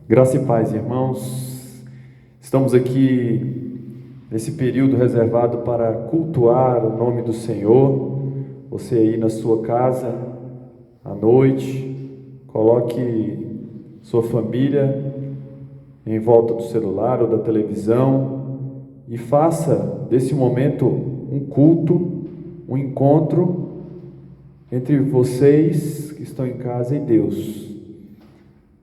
Graça e paz, irmãos. Estamos aqui nesse período reservado para cultuar o nome do Senhor. Você aí na sua casa, à noite, coloque sua família em volta do celular ou da televisão e faça desse momento um culto, um encontro entre vocês que estão em casa e Deus.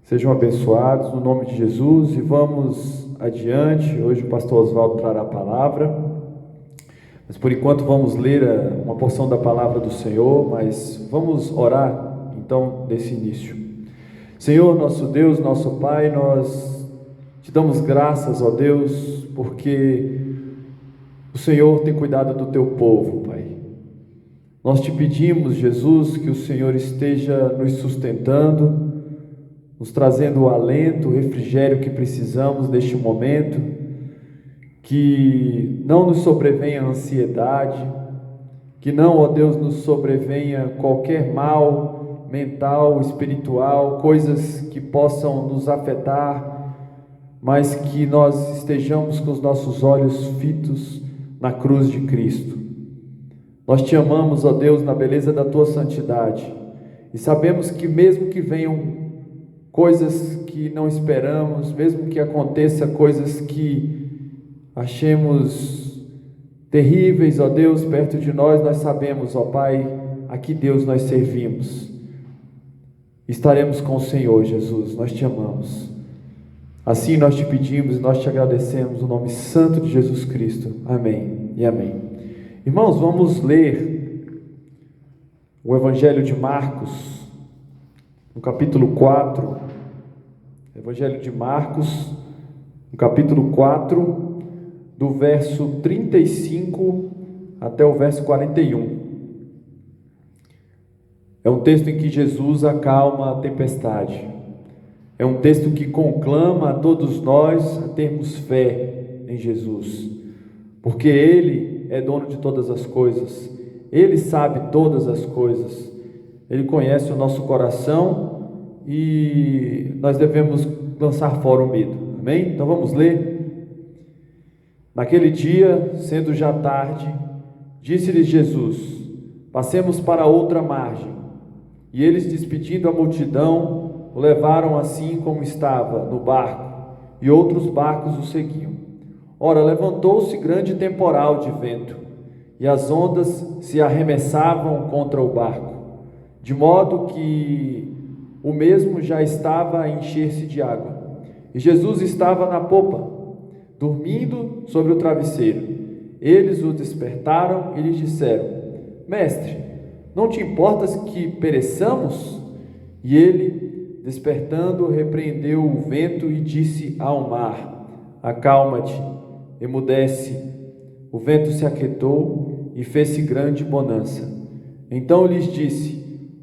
Sejam abençoados no nome de Jesus e vamos adiante. Hoje o pastor Oswaldo trará a palavra, mas por enquanto vamos ler uma porção da palavra do Senhor, mas vamos orar então nesse início. Senhor, nosso Deus, nosso Pai, nós te damos graças, ó Deus, porque o Senhor tem cuidado do teu povo, Pai. Nós te pedimos, Jesus, que o Senhor esteja nos sustentando, nos trazendo o alento, o refrigério que precisamos neste momento, que não nos sobrevenha a ansiedade, que não, ó Deus, nos sobrevenha qualquer mal mental, espiritual, coisas que possam nos afetar, mas que nós estejamos com os nossos olhos fitos na cruz de Cristo. Nós te amamos, ó Deus, na beleza da tua santidade, e sabemos que mesmo que venham coisas que não esperamos, mesmo que aconteça coisas que achemos terríveis, ó Deus, perto de nós sabemos, ó Pai, a que Deus nós servimos. Estaremos com o Senhor, Jesus, nós te amamos. Assim nós te pedimos e nós te agradecemos no nome santo de Jesus Cristo. Amém e amém. Irmãos, vamos ler o Evangelho de Marcos, no capítulo 4, Evangelho de Marcos, no capítulo 4, do verso 35 até o verso 41. É um texto em que Jesus acalma a tempestade. É um texto que conclama a todos nós a termos fé em Jesus, porque Ele é dono de todas as coisas, Ele sabe todas as coisas, Ele conhece o nosso coração e nós devemos lançar fora o medo, amém? Então vamos ler. Naquele dia, sendo já tarde, disse-lhes Jesus: passemos para outra margem. E eles, despedindo a multidão, o levaram assim como estava, no barco, e outros barcos o seguiam. Ora, levantou-se grande temporal de vento, e as ondas se arremessavam contra o barco, de modo que o mesmo já estava a encher-se de água. E Jesus estava na popa, dormindo sobre o travesseiro. Eles o despertaram e lhe disseram: Mestre, não te importas que pereçamos? E ele, despertando, repreendeu o vento e disse ao mar: acalma-te, emudece. O vento se aquietou e fez-se grande bonança. Então lhes disse: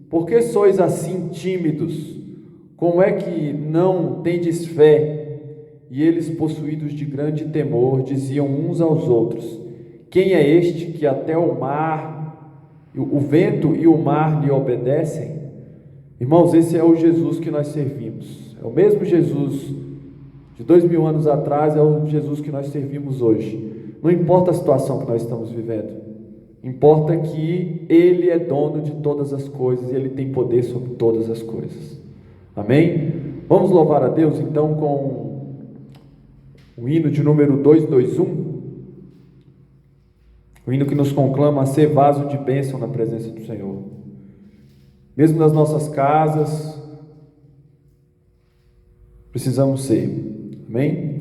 por que sois assim tímidos? Como é que não tendes fé? E eles, possuídos de grande temor, diziam uns aos outros: quem é este que até o vento e o mar lhe obedecem? Irmãos, esse é o Jesus que nós servimos. É o mesmo Jesus de 2000 anos atrás, é o Jesus que nós servimos hoje. Não importa a situação que nós estamos vivendo, importa que Ele é dono de todas as coisas e Ele tem poder sobre todas as coisas. Amém? Vamos louvar a Deus então com o hino de número 221, o hino que nos conclama a ser vaso de bênção na presença do Senhor. Mesmo nas nossas casas, precisamos ser. Amém?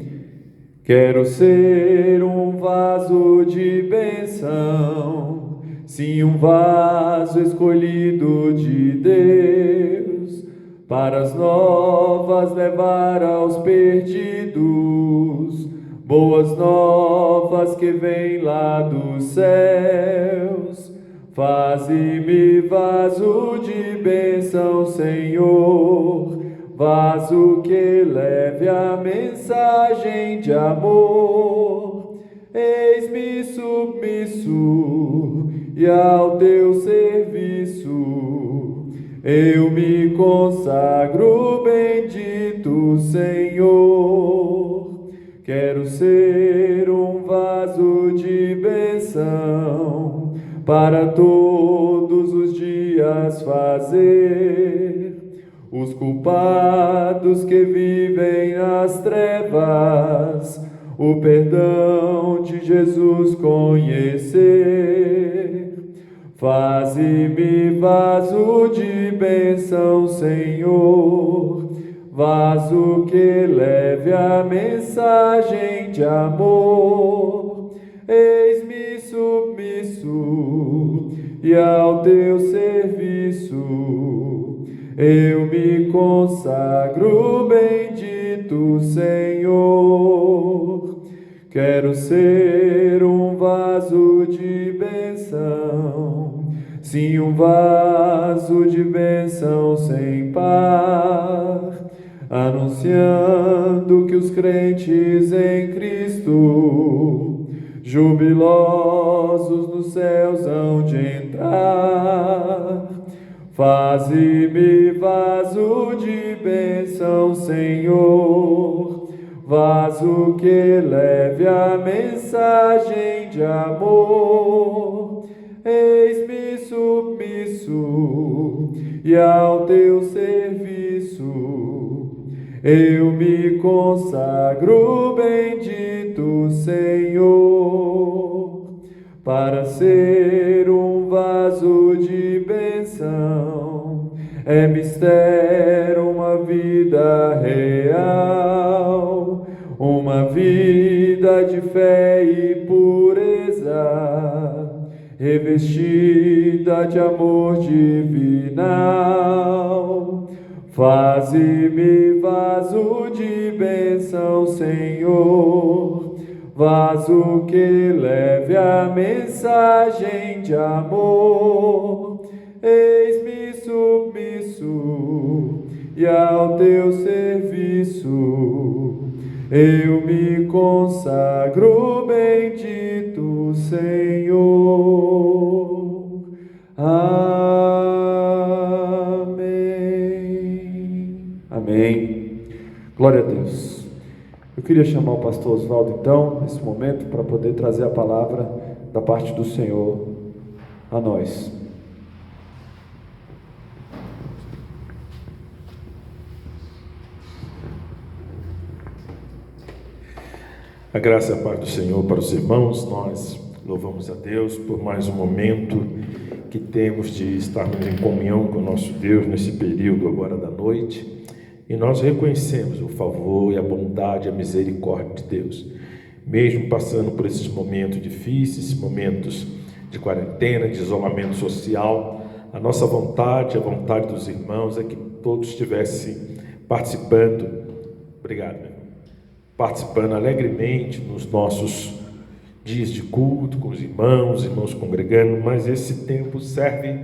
Quero ser um vaso de bênção, sim, um vaso escolhido de Deus, para as novas levar aos perdidos, boas novas que vêm lá dos céus. Faze-me vaso de bênção, Senhor, vaso que leve a mensagem de amor. Eis-me submisso e ao teu serviço, Eu me consagro, bendito Senhor. Quero ser um vaso de bênção para todos os dias fazer os culpados que vivem nas trevas o perdão de Jesus conhecer. Faze-me vaso de bênção, Senhor, vaso que leve a mensagem de amor. Eis-me submisso e ao teu serviço eu me consagro, bendito Senhor. Quero ser um vaso de bênção, sim, um vaso de bênção sem par, anunciando que os crentes em Cristo, jubilosos nos céus hão de entrar. Faze-me vaso de bênção, Senhor, vaso que leve a mensagem de amor. Eis-me submisso e ao teu serviço eu me consagro, bendito Senhor, para ser um vaso de bênção. É mistério uma vida real, uma vida de fé e pureza, revestida de amor divinal. Faze-me vaso de bênção, Senhor, vaso que leve a mensagem de amor. Eis-me submisso e ao teu serviço eu me consagro, bendito Senhor. Amém. Amém. Glória a Deus. Eu queria chamar o pastor Oswaldo, então, nesse momento, para poder trazer a palavra da parte do Senhor a nós. A graça e a paz do Senhor para os irmãos. Nós louvamos a Deus por mais um momento que temos de estarmos em comunhão com o nosso Deus nesse período agora da noite. E nós reconhecemos o favor e a bondade e a misericórdia de Deus. Mesmo passando por esses momentos difíceis, momentos de quarentena, de isolamento social, a nossa vontade, a vontade dos irmãos é que todos estivessem participando. Obrigado, meu. Participando alegremente nos nossos dias de culto com os irmãos congregando, mas esse tempo serve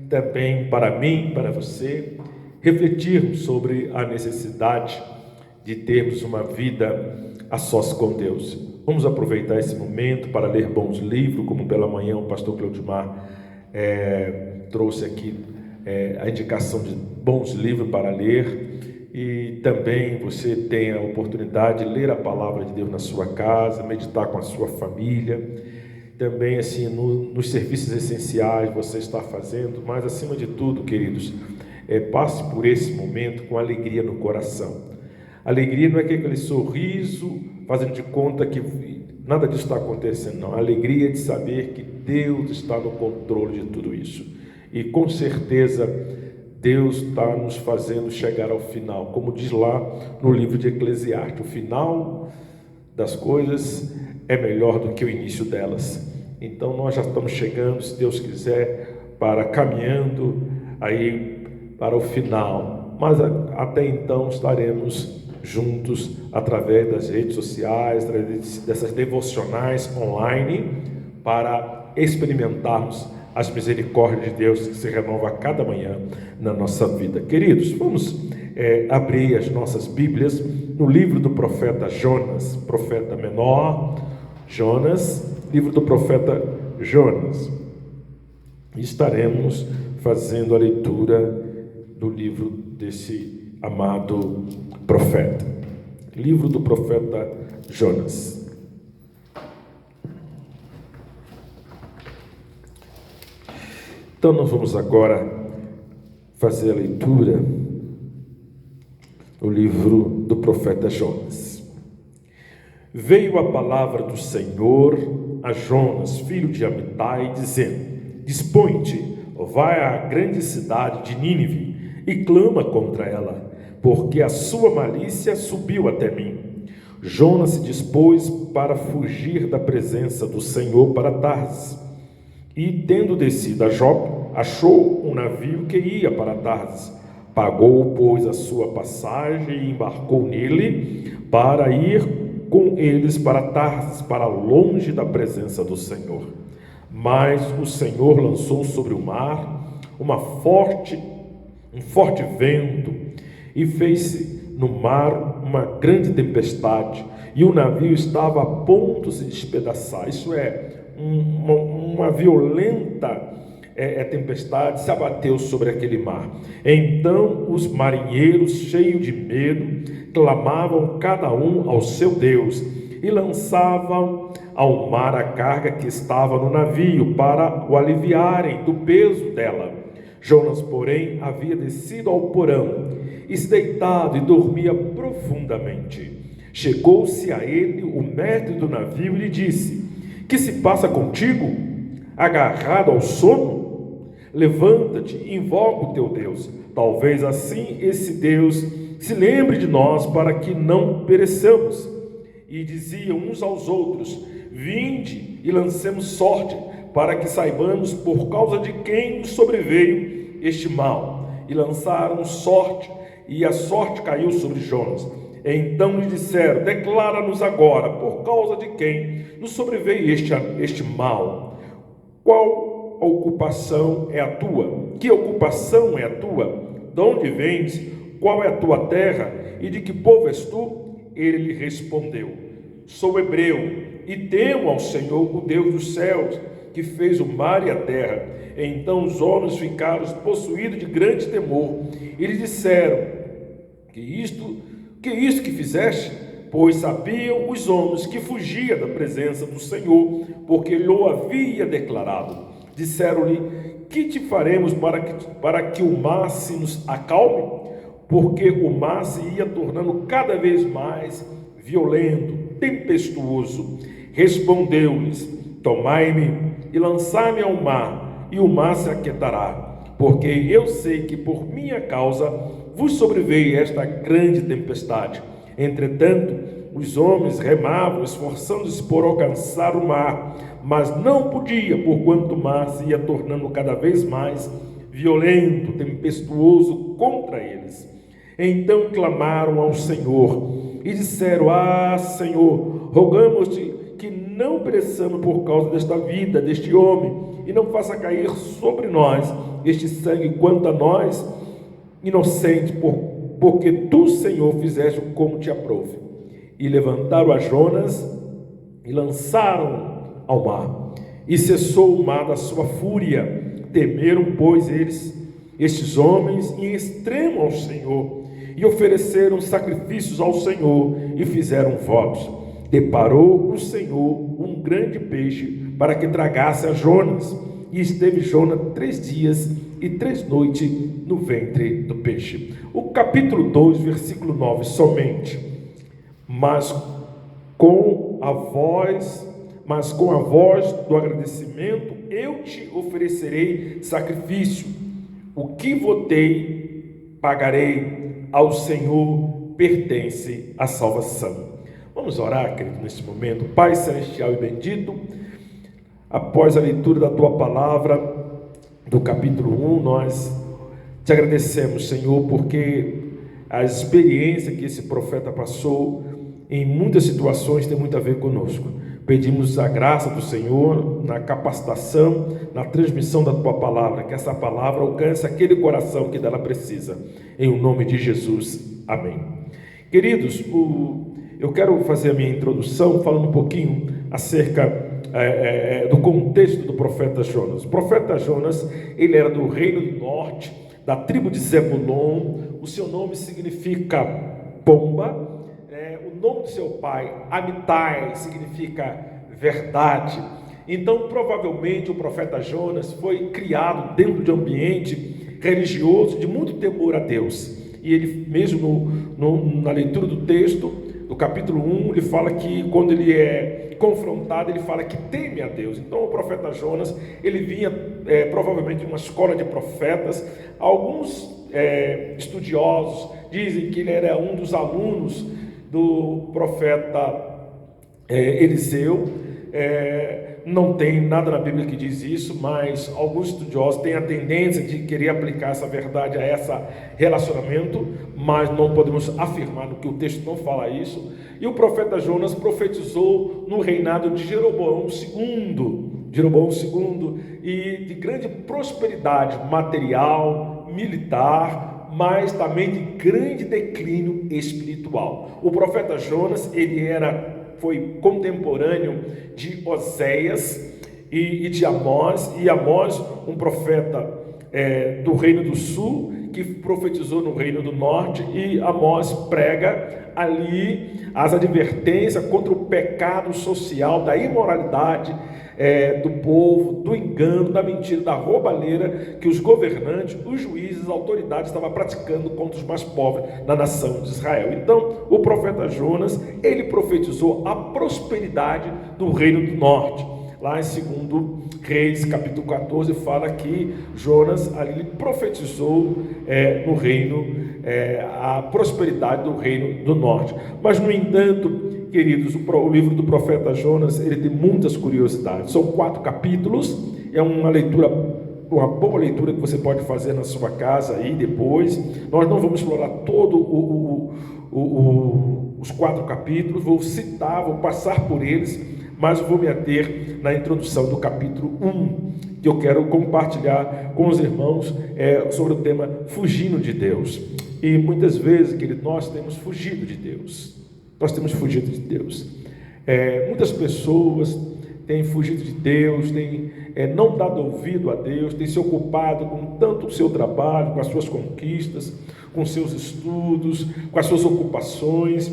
também para mim, para você, refletirmos sobre a necessidade de termos uma vida a sós com Deus. Vamos aproveitar esse momento para ler bons livros, como pela manhã o pastor Cleudimar trouxe aqui a indicação de bons livros para ler. E também você tem a oportunidade de ler a palavra de Deus na sua casa, meditar com a sua família. Também, assim, nos serviços essenciais você está fazendo, mas acima de tudo, queridos, passe por esse momento com alegria no coração. Alegria não é aquele sorriso fazendo de conta que nada disso está acontecendo, não. A alegria é de saber que Deus está no controle de tudo isso. E com certeza Deus está nos fazendo chegar ao final, como diz lá no livro de Eclesiastes, o final das coisas é melhor do que o início delas. Então nós já estamos chegando, se Deus quiser, caminhando aí para o final, mas até então estaremos juntos através das redes sociais, através dessas devocionais online, para experimentarmos as misericórdias de Deus que se renova a cada manhã na nossa vida. Queridos, vamos abrir as nossas Bíblias no livro do profeta Jonas, profeta menor, Jonas, livro do profeta Jonas. Estaremos fazendo a leitura do livro desse amado profeta. Livro do profeta Jonas. Então nós vamos agora fazer a leitura do livro do profeta Jonas. Veio a palavra do Senhor a Jonas, filho de Amitai, dizendo: Dispõe-te, vai à grande cidade de Nínive e clama contra ela, porque a sua malícia subiu até mim. Jonas se dispôs para fugir da presença do Senhor para Tarsis. E, tendo descido a Jope, achou um navio que ia para Tarsis. Pagou, pois, a sua passagem e embarcou nele para ir com eles para Tarsis, para longe da presença do Senhor. Mas o Senhor lançou sobre o mar um forte vento e fez-se no mar uma grande tempestade, e o navio estava a ponto de se despedaçar. Isso é, uma violenta tempestade se abateu sobre aquele mar. Então os marinheiros, cheios de medo, clamavam cada um ao seu Deus e lançavam ao mar a carga que estava no navio para o aliviarem do peso dela. Jonas, porém, havia descido ao porão, deitado, e dormia profundamente. Chegou-se a ele o mestre do navio e lhe disse: Que se passa contigo, agarrado ao sono? Levanta-te e invoca o teu Deus. Talvez assim esse Deus se lembre de nós, para que não pereçamos. E diziam uns aos outros: Vinde e lancemos sorte, para que saibamos por causa de quem nos sobreveio este mal. E lançaram sorte, e a sorte caiu sobre Jonas. Então lhe disseram: Declara-nos agora por causa de quem nos sobreveio este mal. Qual ocupação é a tua? Que ocupação é a tua? De onde vens? Qual é a tua terra? E de que povo és tu? Ele lhe respondeu: Sou hebreu e temo ao Senhor, o Deus dos céus, que fez o mar e a terra. Então os homens ficaram possuídos de grande temor e lhe disseram: Que isto que fizeste? Pois sabiam os homens que fugia da presença do Senhor, porque ele o havia declarado. Disseram-lhe: Que te faremos para que o mar se nos acalme? Porque o mar se ia tornando cada vez mais violento, tempestuoso. Respondeu-lhes: Tomai-me e lançai-me ao mar, e o mar se aquietará, porque eu sei que por minha causa vos sobreveio esta grande tempestade. Entretanto, os homens remavam, esforçando-se por alcançar o mar, mas não podia, porquanto o mar se ia tornando cada vez mais violento, tempestuoso contra eles. Então clamaram ao Senhor e disseram: Senhor, rogamos-te que não pereçamos por causa desta vida, deste homem, e não faça cair sobre nós este sangue quanto a nós, inocente, porque tu, Senhor, fizeste como te aprouve. E levantaram a Jonas e lançaram ao mar, e cessou o mar da sua fúria. Temeram, pois, estes homens em extremo ao Senhor, e ofereceram sacrifícios ao Senhor, e fizeram votos. Deparou o Senhor um grande peixe para que tragasse a Jonas, e esteve Jonas 3 dias e 3 noites no ventre do peixe. O capítulo 2, versículo 9, somente. Mas com a voz do agradecimento eu te oferecerei sacrifício. O que votei, pagarei. Ao Senhor pertence a salvação. Vamos orar, querido, neste momento. Pai celestial e bendito, após a leitura da tua palavra, do capítulo 1, nós te agradecemos, Senhor, porque a experiência que esse profeta passou em muitas situações tem muito a ver conosco. Pedimos a graça do Senhor na capacitação, na transmissão da tua palavra, que essa palavra alcance aquele coração que dela precisa, em o nome de Jesus, amém. Queridos, eu quero fazer a minha introdução falando um pouquinho acerca do contexto do profeta Jonas. O profeta Jonas, ele era do reino do norte, da tribo de Zebulon. O seu nome significa pomba. O nome do seu pai, Amitai, significa verdade. Então, provavelmente, o profeta Jonas foi criado dentro de um ambiente religioso de muito temor a Deus. E ele mesmo, na leitura do texto, do capítulo 1, ele fala que quando ele é confrontado, ele fala que teme a Deus. Então, o profeta Jonas, ele vinha provavelmente de uma escola de profetas. Alguns estudiosos dizem que ele era um dos alunos do profeta Eliseu. Não tem nada na Bíblia que diz isso, mas alguns estudiosos têm a tendência de querer aplicar essa verdade a esse relacionamento, mas não podemos afirmar no que o texto não fala isso. E o profeta Jonas profetizou no reinado de Jeroboão II, e de grande prosperidade material, militar, mas também de grande declínio espiritual. O profeta Jonas, foi contemporâneo de Oséias e de Amós, e Amós, um profeta do reino do sul, que profetizou no reino do norte, e Amós prega ali as advertências contra o pecado social, da imoralidade do povo, do engano, da mentira, da roubalheira que os governantes, os juízes, as autoridades estavam praticando contra os mais pobres da nação de Israel. Então, o profeta Jonas, ele profetizou a prosperidade do reino do norte. Lá em 2 Reis, capítulo 14, fala que Jonas ali profetizou no reino, a prosperidade do reino do norte. Mas, no entanto, queridos, o livro do profeta Jonas, ele tem muitas curiosidades. São 4 capítulos, é uma boa leitura que você pode fazer na sua casa aí depois. Nós não vamos explorar todo os 4 capítulos, vou passar por eles, mas eu vou me ater na introdução do capítulo 1, que eu quero compartilhar com os irmãos sobre o tema fugindo de Deus. E muitas vezes, querido, nós temos fugido de Deus. Muitas pessoas têm fugido de Deus, têm não dado ouvido a Deus, têm se ocupado com tanto o seu trabalho, com as suas conquistas, com seus estudos, com as suas ocupações,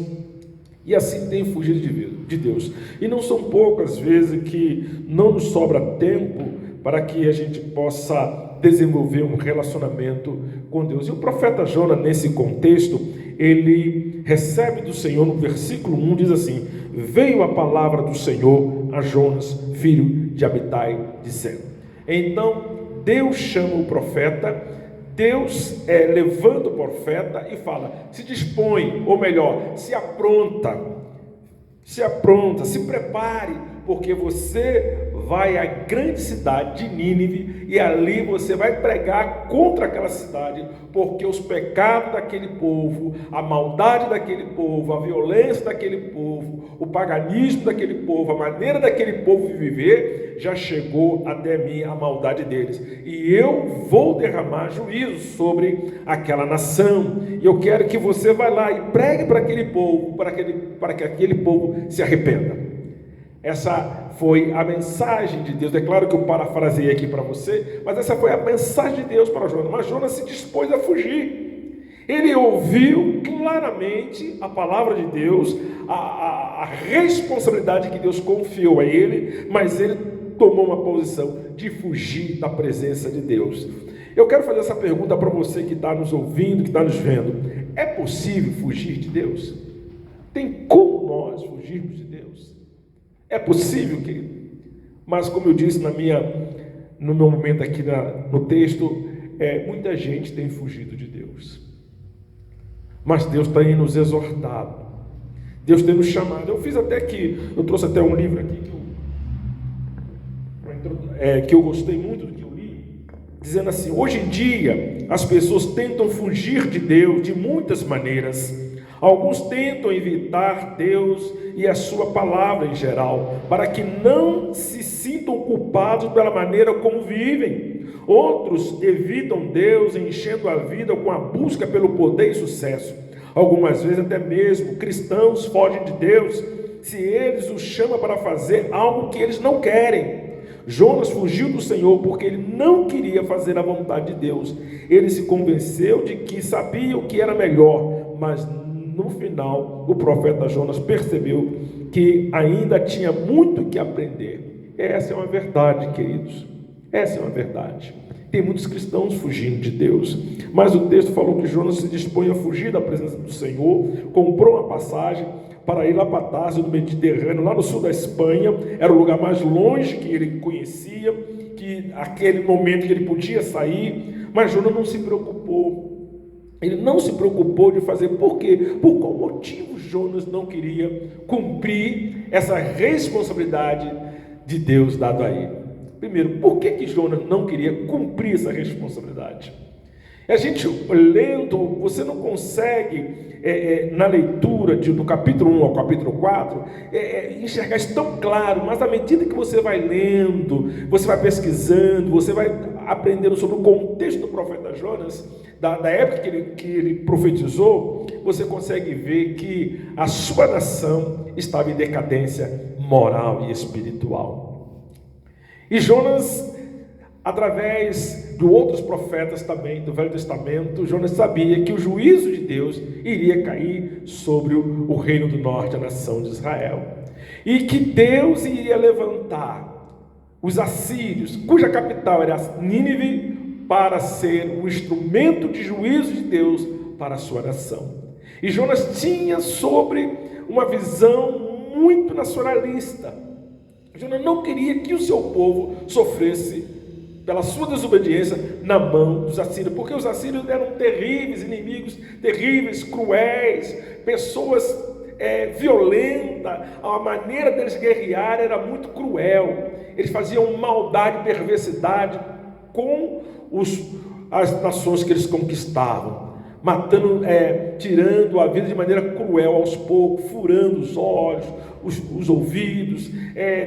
e assim têm fugido de Deus. E não são poucas vezes que não nos sobra tempo para que a gente possa desenvolver um relacionamento com Deus. E o profeta Jonas, nesse contexto, ele recebe do Senhor, no versículo 1, diz assim: veio a palavra do Senhor a Jonas, filho de Amitai, dizendo. Então, Deus chama o profeta, Deus levanta o profeta e fala: se dispõe, ou melhor, se apronta, se prepare, porque você vai à grande cidade de Nínive, e ali você vai pregar contra aquela cidade, porque os pecados daquele povo, a maldade daquele povo, a violência daquele povo, o paganismo daquele povo, a maneira daquele povo de viver, já chegou até mim, a maldade deles, e eu vou derramar juízo sobre aquela nação, e eu quero que você vá lá e pregue para aquele povo, para que aquele povo se arrependa. Essa foi a mensagem de Deus. É claro que eu parafraseei aqui para você, mas essa foi a mensagem de Deus para Jonas. Mas Jonas se dispôs a fugir. Ele ouviu claramente a palavra de Deus, a responsabilidade que Deus confiou a ele, mas ele tomou uma posição de fugir da presença de Deus. Eu quero fazer essa pergunta para você que está nos ouvindo, que está nos vendo: é possível fugir de Deus? Tem como nós fugirmos de Deus? É possível, querido? Mas, como eu disse no meu momento aqui no texto, muita gente tem fugido de Deus. Mas Deus tem nos exortado. Deus tem nos chamado. Eu trouxe até um livro aqui que eu gostei muito do que eu li, dizendo assim: hoje em dia, as pessoas tentam fugir de Deus de muitas maneiras. Alguns tentam evitar Deus e a sua palavra em geral, para que não se sintam culpados pela maneira como vivem. Outros evitam Deus, enchendo a vida com a busca pelo poder e sucesso. Algumas vezes até mesmo cristãos fogem de Deus se eles os chamam para fazer algo que eles não querem. Jonas fugiu do Senhor porque ele não queria fazer a vontade de Deus. Ele se convenceu de que sabia o que era melhor, mas no final o profeta Jonas percebeu que ainda tinha muito que aprender. Essa é uma verdade, queridos. Essa é uma verdade. Tem muitos cristãos fugindo de Deus, mas o texto falou que Jonas se dispõe a fugir da presença do Senhor, comprou uma passagem para ir lá para Tarso, no Mediterrâneo, lá no sul da Espanha. Era o lugar mais longe que ele conhecia, que aquele momento que ele podia sair, mas Jonas não se preocupou. Ele não se preocupou de fazer. Por quê? Por qual motivo Jonas não queria cumprir essa responsabilidade de Deus dada a ele? Primeiro, por que Jonas não queria cumprir essa responsabilidade? A gente lendo, você não consegue, na leitura do capítulo 1 ao capítulo 4, enxergar isso tão claro, mas à medida que você vai lendo, você vai pesquisando, você vai aprendendo sobre o contexto do profeta Jonas, da época que ele profetizou, você consegue ver que a sua nação estava em decadência moral e espiritual. E Jonas, através de outros profetas também do Velho Testamento, Jonas sabia que o juízo de Deus iria cair sobre o reino do norte, a nação de Israel. E que Deus iria levantar os assírios, cuja capital era Nínive, para ser um instrumento de juízo de Deus para a sua nação. E Jonas tinha sobre uma visão muito nacionalista. Jonas não queria que o seu povo sofresse pela sua desobediência na mão dos assírios, porque os assírios eram terríveis inimigos, terríveis, cruéis, pessoas violentas. A maneira deles guerrear era muito cruel. Eles faziam maldade e perversidade com as nações que eles conquistavam, matando, tirando a vida de maneira cruel aos poucos, furando os olhos, os ouvidos,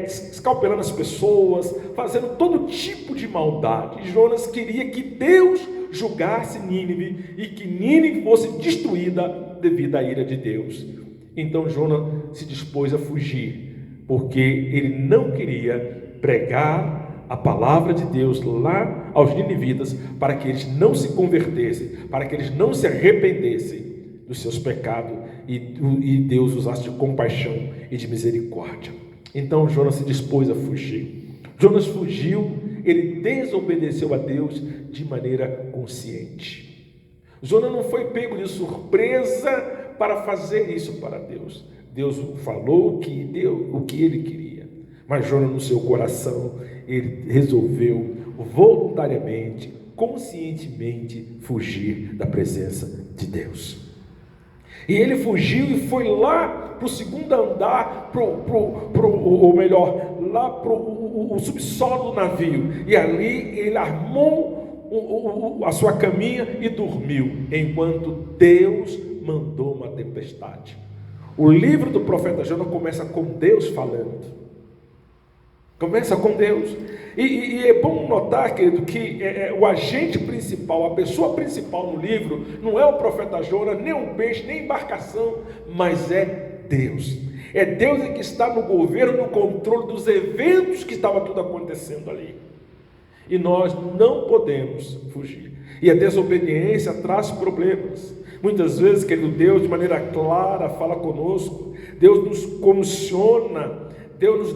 escalpelando as pessoas, fazendo todo tipo de maldade. E Jonas queria que Deus julgasse Nínive e que Nínive fosse destruída devido à ira de Deus. Então Jonas se dispôs a fugir, porque ele não queria pregar a palavra de Deus lá aos ninivitas, para que eles não se convertessem, para que eles não se arrependessem dos seus pecados e Deus usasse de compaixão e de misericórdia. Então Jonas se dispôs a fugir. Jonas fugiu, ele desobedeceu a Deus de maneira consciente. Jonas não foi pego de surpresa para fazer isso para Deus. Deus falou que deu o que ele queria, mas Jonas, no seu coração, ele resolveu voluntariamente, conscientemente fugir da presença de Deus. E ele fugiu e foi lá para o segundo andar, lá para o subsolo do navio. E ali ele armou a sua caminha e dormiu, enquanto Deus mandou uma tempestade. O livro do profeta Jonas começa com Deus falando. Começa com Deus. E é bom notar, querido, que o agente principal, a pessoa principal no livro, não é o profeta Jonas, nem um peixe, nem embarcação, mas é Deus. É Deus que está no governo, no controle dos eventos que estava tudo acontecendo ali. E nós não podemos fugir. E a desobediência traz problemas. Muitas vezes, querido, Deus de maneira clara fala conosco, Deus nos comissiona, Deus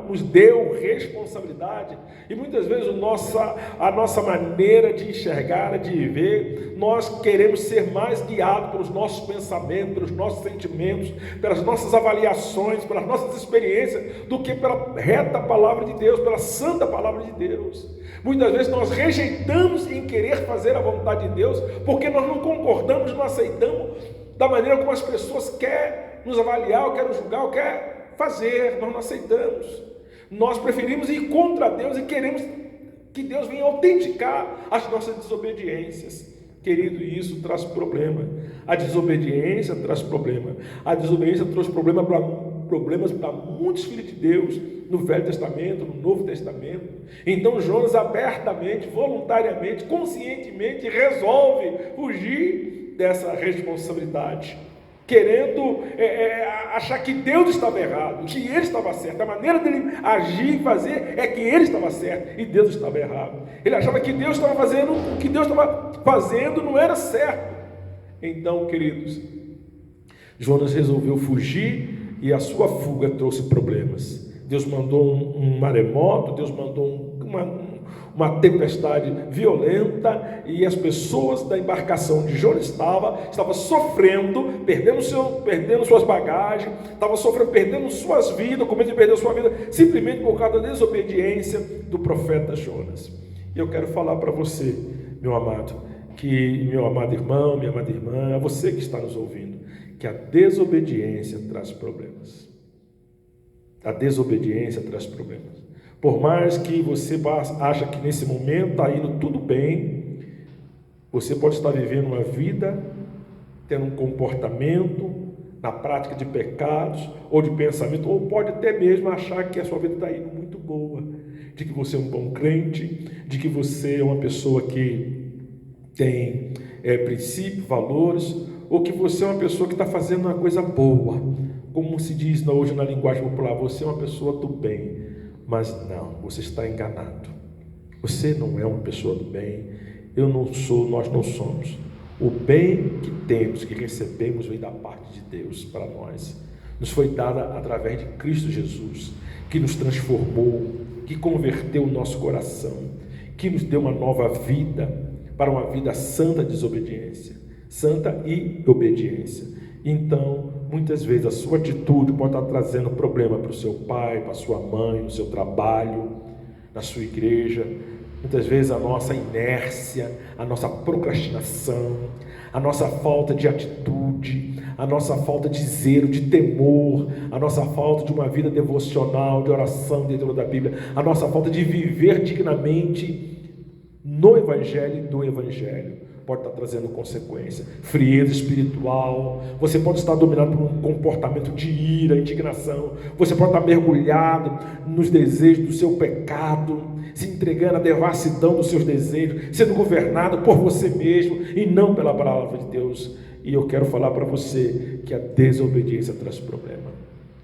nos deu responsabilidade, e muitas vezes a nossa maneira de enxergar, de viver, nós queremos ser mais guiados pelos nossos pensamentos, pelos nossos sentimentos, pelas nossas avaliações, pelas nossas experiências, do que pela reta palavra de Deus, pela santa palavra de Deus. Muitas vezes nós rejeitamos em querer fazer a vontade de Deus, porque nós não concordamos, não aceitamos da maneira como as pessoas querem nos avaliar, ou querem julgar, ou querem fazer. Nós não aceitamos. Nós preferimos ir contra Deus e queremos que Deus venha autenticar as nossas desobediências. Querido, isso traz problema. A desobediência traz problema. A desobediência trouxe problemas para muitos filhos de Deus no Velho Testamento, no Novo Testamento. Então Jonas abertamente, voluntariamente, conscientemente resolve fugir dessa responsabilidade querendo achar que Deus estava errado, que ele estava certo. A maneira dele agir e fazer é que ele estava certo e Deus estava errado. Ele achava que Deus estava fazendo, o que Deus estava fazendo não era certo. Então, queridos, Jonas resolveu fugir e a sua fuga trouxe problemas. Deus mandou um maremoto, Deus mandou uma tempestade violenta, e as pessoas da embarcação de Jonas estavam sofrendo, perdendo suas bagagens, estavam sofrendo, perdendo suas vidas, com medo de perder sua vida, simplesmente por causa da desobediência do profeta Jonas. E eu quero falar para você, meu amado irmão, minha amada irmã, a você que está nos ouvindo, que a desobediência traz problemas. A desobediência traz problemas. Por mais que você acha que nesse momento está indo tudo bem, você pode estar vivendo uma vida, tendo um comportamento, na prática de pecados, ou de pensamento, ou pode até mesmo achar que a sua vida está indo muito boa, de que você é um bom crente, de que você é uma pessoa que tem princípios, valores, ou que você é uma pessoa que está fazendo uma coisa boa. Como se diz hoje na linguagem popular, você é uma pessoa do bem. Mas não, você está enganado. Você não é uma pessoa do bem. Eu não sou, nós não somos. O bem que temos, que recebemos, vem da parte de Deus para nós. Nos foi dada através de Cristo Jesus, que nos transformou, que converteu o nosso coração, que nos deu uma nova vida, para uma vida santa de desobediência, santa e obediência. Então, muitas vezes a sua atitude pode estar trazendo problema para o seu pai, para a sua mãe, no seu trabalho, na sua igreja. Muitas vezes a nossa inércia, a nossa procrastinação, a nossa falta de atitude, a nossa falta de zelo, de temor, a nossa falta de uma vida devocional, de oração dentro da Bíblia, a nossa falta de viver dignamente no Evangelho e do Evangelho, pode estar trazendo consequência. Frieza espiritual, você pode estar dominado por um comportamento de ira, indignação, você pode estar mergulhado nos desejos do seu pecado, se entregando à devassidão dos seus desejos, sendo governado por você mesmo e não pela palavra de Deus. E eu quero falar para você que a desobediência traz problema.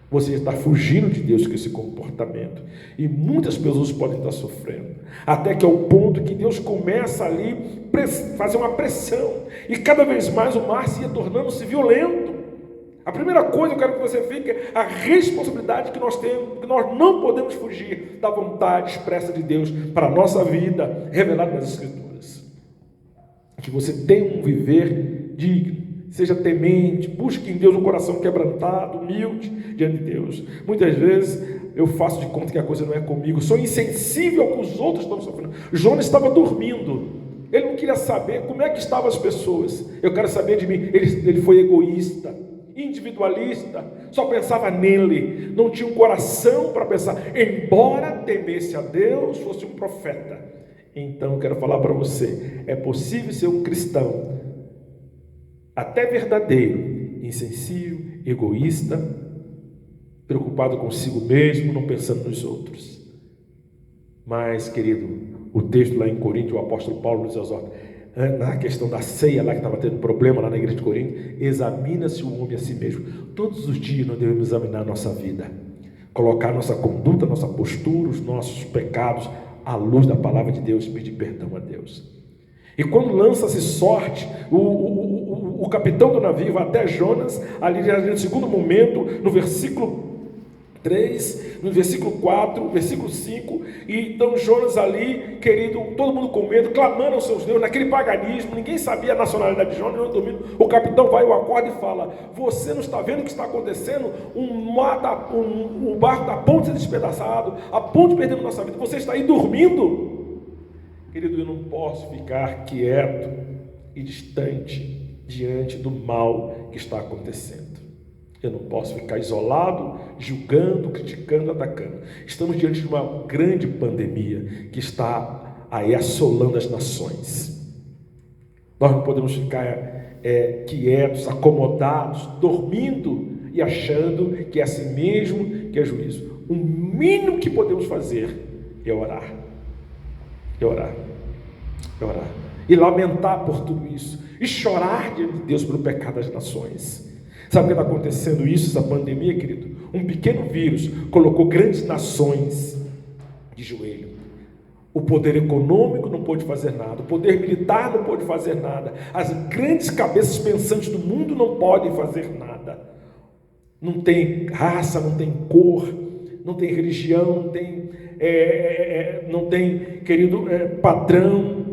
Você está fugindo de Deus com esse comportamento, e muitas pessoas podem estar sofrendo, até que ao ponto que Deus começa ali fazer uma pressão, e cada vez mais o mar se ia tornando-se violento. A primeira coisa que eu quero que você fique é a responsabilidade que nós temos, que nós não podemos fugir da vontade expressa de Deus para a nossa vida, revelada nas Escrituras. Que você tenha um viver digno, seja temente, busque em Deus um coração quebrantado, humilde diante de Deus. Muitas vezes eu faço de conta que a coisa não é comigo, sou insensível ao que os outros estão sofrendo. Jonas estava dormindo, ele não queria saber como é que estavam as pessoas. Eu quero saber de mim. Ele foi egoísta, individualista, só pensava nele, não tinha um coração para pensar, embora temesse a Deus, fosse um profeta. Então eu quero falar para você, é possível ser um cristão até verdadeiro, insensível, egoísta, preocupado consigo mesmo, não pensando nos outros. Mas, querido, o texto lá em Coríntios, o apóstolo Paulo nos exorta, na questão da ceia lá que estava tendo problema lá na igreja de Corinto, examina-se o homem a si mesmo. Todos os dias nós devemos examinar a nossa vida, colocar nossa conduta, nossa postura, os nossos pecados à luz da palavra de Deus e pedir perdão a Deus. E quando lança-se sorte, o capitão do navio vai até Jonas, ali no segundo momento, no versículo 3, no versículo 4, versículo 5, e então Jonas ali, querido, todo mundo com medo, clamando aos seus deuses, naquele paganismo, ninguém sabia a nacionalidade de Jonas, não domínio. O capitão vai, o acorda e fala: você não está vendo o que está acontecendo? O barco está a ponto de ser despedaçado, a ponto de perder nossa vida, você está aí dormindo? Querido, eu não posso ficar quieto e distante diante do mal que está acontecendo. Eu não posso ficar isolado, julgando, criticando, atacando. Estamos diante de uma grande pandemia que está aí assolando as nações. Nós não podemos ficar quietos, acomodados, dormindo e achando que é assim mesmo que é juízo. O mínimo que podemos fazer é orar. Orar, e lamentar por tudo isso, e chorar diante de Deus pelo pecado das nações, Sabe o que está acontecendo isso, essa pandemia, querido? Um pequeno vírus colocou grandes nações de joelho. O poder econômico não pôde fazer nada, o poder militar não pôde fazer nada, as grandes cabeças pensantes do mundo não podem fazer nada. Não tem raça, não tem cor, não tem religião, não tem, querido, padrão.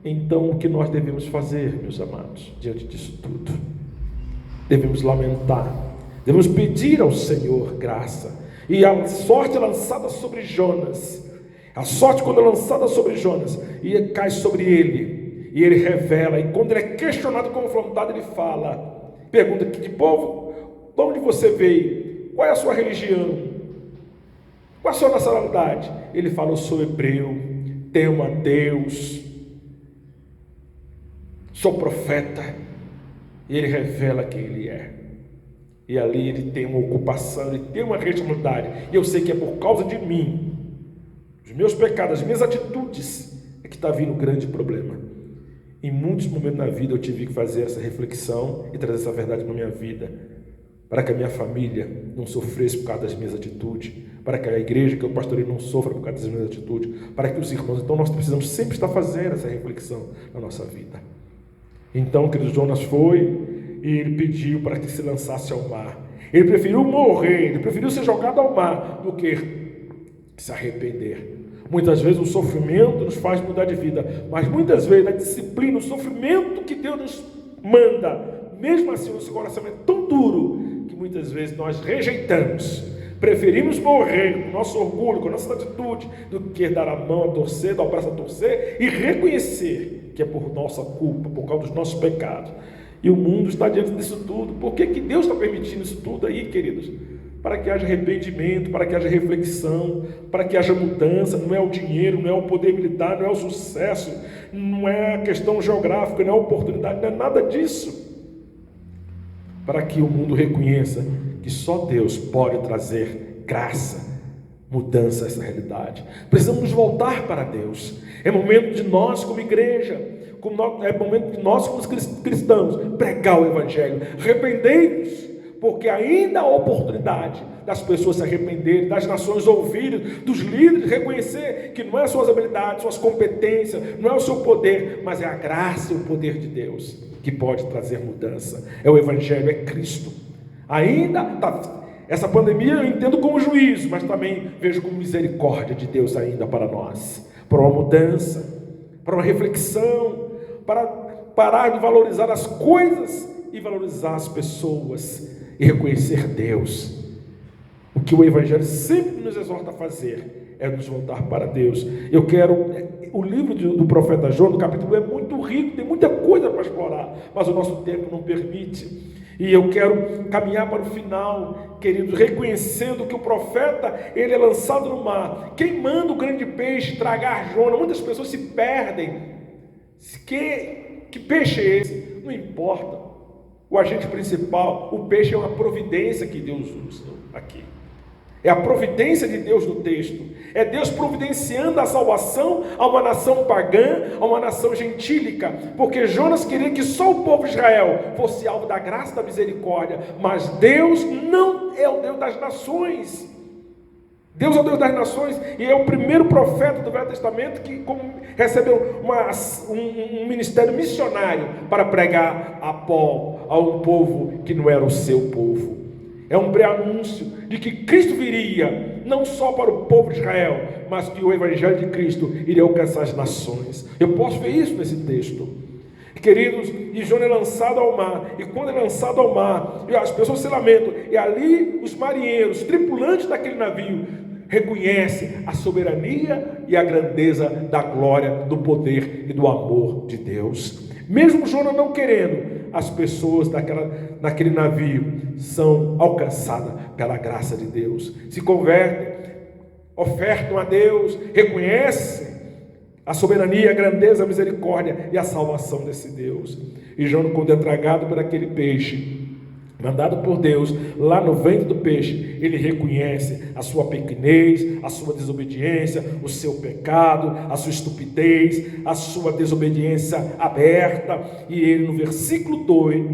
Então, o que nós devemos fazer, meus amados, diante disso tudo? Devemos lamentar, devemos pedir ao Senhor graça. E a sorte é lançada sobre Jonas. A sorte, quando é lançada sobre Jonas, e cai sobre ele, e ele revela, e quando ele é questionado, confrontado, ele fala, pergunta: que povo, de onde você veio? Qual é a sua religião? Qual é a sua nacionalidade? Ele fala: eu sou hebreu, temo a Deus, sou profeta. E ele revela quem ele é. E ali ele tem uma ocupação, ele tem uma responsabilidade. E eu sei que é por causa de mim, os meus pecados, as minhas atitudes, é que está vindo um grande problema. Em muitos momentos na vida eu tive que fazer essa reflexão e trazer essa verdade na minha vida, para que a minha família não sofresse por causa das minhas atitudes, para que a igreja que eu pastorei não sofra por causa das minhas atitudes, para que os irmãos... Então nós precisamos sempre estar fazendo essa reflexão na nossa vida. Então, querido, Jonas foi e ele pediu para que se lançasse ao mar. Ele preferiu morrer, ele preferiu ser jogado ao mar do que se arrepender. Muitas vezes o sofrimento nos faz mudar de vida, mas muitas vezes a disciplina, o sofrimento que Deus nos manda, mesmo assim o nosso coração é tão duro que muitas vezes nós rejeitamos. Preferimos morrer com o nosso orgulho, com a nossa atitude, do que dar a mão a torcer, dar o braço a torcer e reconhecer que é por nossa culpa, por causa dos nossos pecados. E o mundo está diante disso tudo. Por que Deus está permitindo isso tudo aí, queridos? Para que haja arrependimento, para que haja reflexão, para que haja mudança. Não é o dinheiro, não é o poder militar, não é o sucesso, não é a questão geográfica, não é a oportunidade, não é nada disso. Para que o mundo reconheça que só Deus pode trazer graça, mudança a essa realidade. Precisamos voltar para Deus. É momento de nós como igreja, é momento de nós como cristãos pregar o Evangelho. Arrependei-nos, porque ainda há oportunidade das pessoas se arrependerem, das nações ouvirem, dos líderes reconhecer que não é as suas habilidades, suas competências, não é o seu poder, mas é a graça e o poder de Deus que pode trazer mudança. É o Evangelho, é Cristo. Essa pandemia eu entendo como juízo, mas também vejo como misericórdia de Deus ainda para nós, para uma mudança, para uma reflexão, para parar de valorizar as coisas e valorizar as pessoas e reconhecer Deus. O que o Evangelho sempre nos exorta a fazer é nos voltar para Deus. O livro do profeta Jonas, no capítulo 1, é muito rico, tem muita coisa para explorar, mas o nosso tempo não permite. E eu quero caminhar para o final, queridos, reconhecendo que o profeta, ele é lançado no mar. Quem manda o grande peixe tragar Jonas? Muitas pessoas se perdem. Que peixe é esse? Não importa. O agente principal, o peixe é uma providência que Deus usa aqui. É a providência de Deus no texto. É Deus providenciando a salvação a uma nação pagã, a uma nação gentílica. Porque Jonas queria que só o povo de Israel fosse alvo da graça e da misericórdia. Mas Deus não é o Deus das nações. Deus é o Deus das nações. E é o primeiro profeta do Velho Testamento que recebeu um ministério missionário para pregar a um povo que não era o seu povo. É um pré-anúncio de que Cristo viria, não só para o povo de Israel, mas que o Evangelho de Cristo iria alcançar as nações. Eu posso ver isso nesse texto. Queridos, e Jonas é lançado ao mar, e quando é lançado ao mar, as pessoas se lamentam, e ali os marinheiros, tripulantes daquele navio, reconhecem a soberania e a grandeza da glória, do poder e do amor de Deus. Mesmo Jonas não querendo, as pessoas naquele navio são alcançadas pela graça de Deus, se convertem, ofertam a Deus, reconhecem a soberania, a grandeza, a misericórdia e a salvação desse Deus. E Jonas, quando é tragado por aquele peixe, mandado por Deus, lá no ventre do peixe, ele reconhece a sua pequenez, a sua desobediência, o seu pecado, a sua estupidez, a sua desobediência aberta, e ele no versículo 2,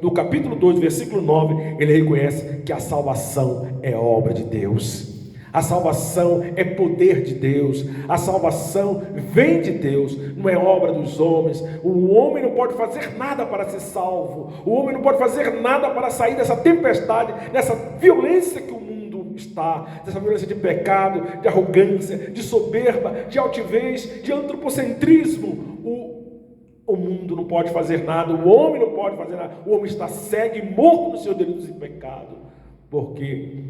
no capítulo 2, versículo 9, ele reconhece que a salvação é obra de Deus. A salvação é poder de Deus, a salvação vem de Deus, não é obra dos homens. O homem não pode fazer nada para ser salvo, o homem não pode fazer nada para sair dessa tempestade, dessa violência que o mundo está, dessa violência de pecado, de arrogância, de soberba, de altivez, de antropocentrismo. O mundo não pode fazer nada, o homem não pode fazer nada, o homem está cego e morto nos seus delitos e pecado, porque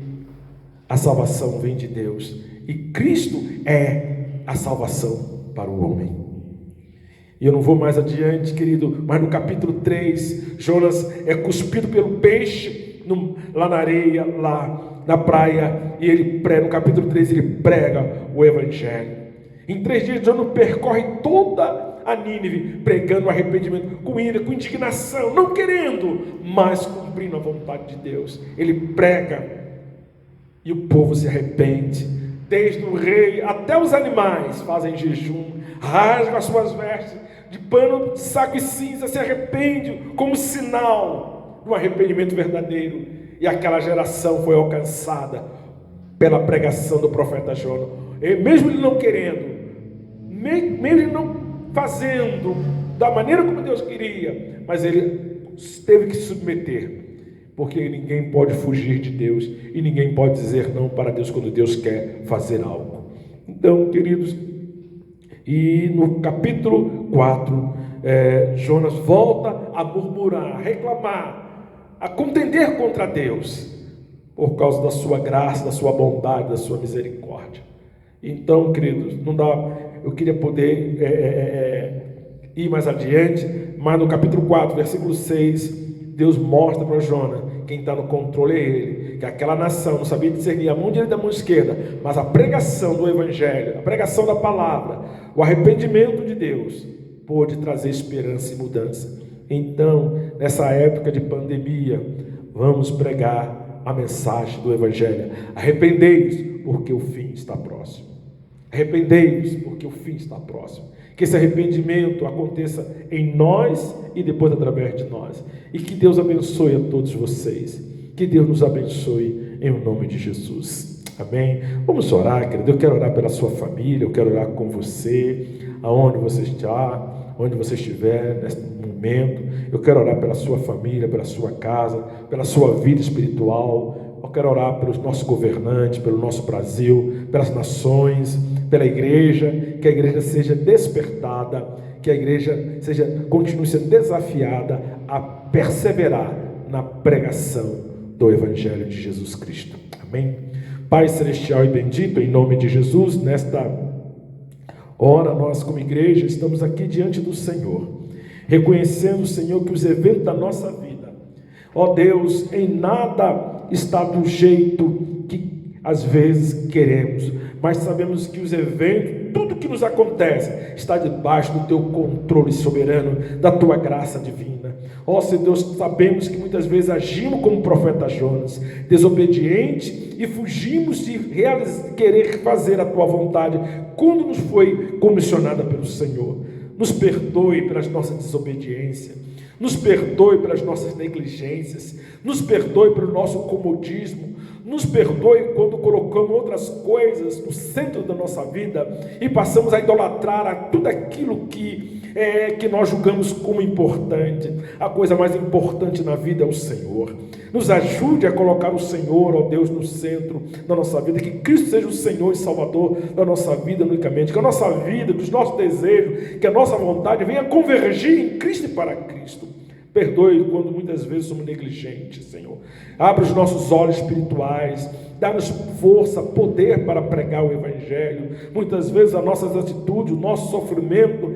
a salvação vem de Deus, e Cristo é a salvação para o homem. E eu não vou mais adiante, querido, mas no capítulo 3, Jonas é cuspido pelo peixe, lá na areia, lá na praia, e ele prega, no capítulo 3 ele prega o Evangelho. Em 3 dias Jonas percorre toda a Nínive, pregando arrependimento, com ira, com indignação, não querendo, mas cumprindo a vontade de Deus. Ele prega, e o povo se arrepende, desde o rei até os animais fazem jejum, rasgam as suas vestes de pano, de saco e cinza, se arrependem como sinal do arrependimento verdadeiro. E aquela geração foi alcançada pela pregação do profeta Jonas, mesmo ele não querendo, mesmo ele não fazendo da maneira como Deus queria, mas ele teve que se submeter. Porque ninguém pode fugir de Deus, e ninguém pode dizer não para Deus quando Deus quer fazer algo. Então, queridos, e no capítulo 4, Jonas volta a murmurar, a reclamar, a contender contra Deus, por causa da sua graça, da sua bondade, da sua misericórdia. Então, queridos, não dá, eu queria poder ir mais adiante, mas no capítulo 4, versículo 6, Deus mostra para Jonas, quem está no controle é ele, que aquela nação não sabia discernir a mão direita da mão esquerda, mas a pregação do Evangelho, a pregação da palavra, o arrependimento de Deus, pôde trazer esperança e mudança. Então, nessa época de pandemia, vamos pregar a mensagem do Evangelho. Arrependei-vos, porque o fim está próximo. Arrependei-vos, porque o fim está próximo. Que esse arrependimento aconteça em nós e depois através de nós. E que Deus abençoe a todos vocês. Que Deus nos abençoe em nome de Jesus. Amém? Vamos orar, querido. Eu quero orar pela sua família, eu quero orar com você, aonde você está, onde você estiver neste momento. Eu quero orar pela sua família, pela sua casa, pela sua vida espiritual. Eu quero orar pelos nossos governantes, pelo nosso Brasil, pelas nações, pela igreja, que a igreja seja despertada, que a igreja continue sendo desafiada a perseverar na pregação do Evangelho de Jesus Cristo. Amém? Pai celestial e bendito, em nome de Jesus, nesta hora nós como igreja estamos aqui diante do Senhor, reconhecendo, Senhor, que os eventos da nossa vida, ó Deus, em nada está do jeito que às vezes queremos, mas sabemos que os eventos, tudo que nos acontece, está debaixo do teu controle soberano, da tua graça divina. Ó Deus, sabemos que muitas vezes agimos como o profeta Jonas, desobediente, e fugimos de querer fazer a tua vontade, quando nos foi comissionada pelo Senhor. Nos perdoe pelas nossas desobediências, nos perdoe pelas nossas negligências, nos perdoe pelo nosso comodismo, nos perdoe quando colocamos outras coisas no centro da nossa vida e passamos a idolatrar a tudo aquilo que nós julgamos como importante. A coisa mais importante na vida é o Senhor. Nos ajude a colocar o Senhor, ó Deus, no centro da nossa vida, que Cristo seja o Senhor e Salvador da nossa vida unicamente, que a nossa vida, dos nossos desejos, que a nossa vontade venha convergir em Cristo e para Cristo. Perdoe quando muitas vezes somos negligentes, Senhor. Abre os nossos olhos espirituais, dá-nos força, poder para pregar o Evangelho. Muitas vezes as nossas atitudes, o nosso sofrimento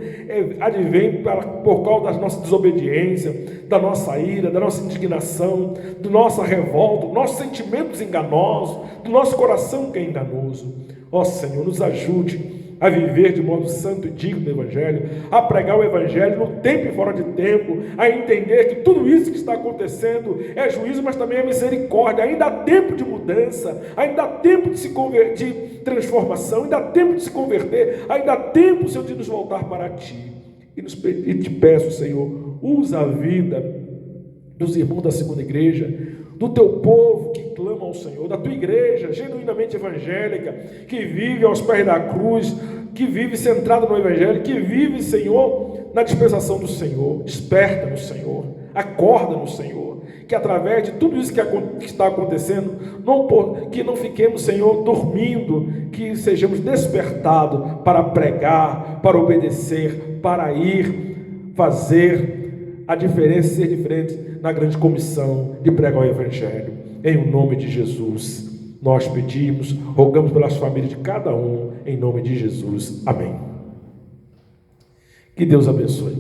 advém por causa da nossa desobediência, da nossa ira, da nossa indignação, da nossa revolta, dos nossos sentimentos enganosos, do nosso coração que é enganoso. Ó Senhor, nos ajude a viver de modo santo e digno do Evangelho, a pregar o Evangelho no tempo e fora de tempo, a entender que tudo isso que está acontecendo é juízo, mas também é misericórdia. Ainda há tempo de mudança, ainda há tempo de se converter, de transformação, ainda há tempo de se converter, ainda há tempo, Senhor, de nos voltar para Ti. E te peço, Senhor, usa a vida dos irmãos da segunda igreja, do teu povo que clama ao Senhor, da tua igreja genuinamente evangélica, que vive aos pés da cruz, que vive centrada no Evangelho, que vive, Senhor, na dispensação do Senhor. Desperta no Senhor, acorda no Senhor, que através de tudo isso que está acontecendo, que não fiquemos, Senhor, dormindo, que sejamos despertados para pregar, para obedecer, para ir fazer a diferença, ser diferente na grande comissão de pregar o Evangelho. Em o nome de Jesus, nós pedimos, rogamos pelas famílias de cada um, em nome de Jesus. Amém. Que Deus abençoe.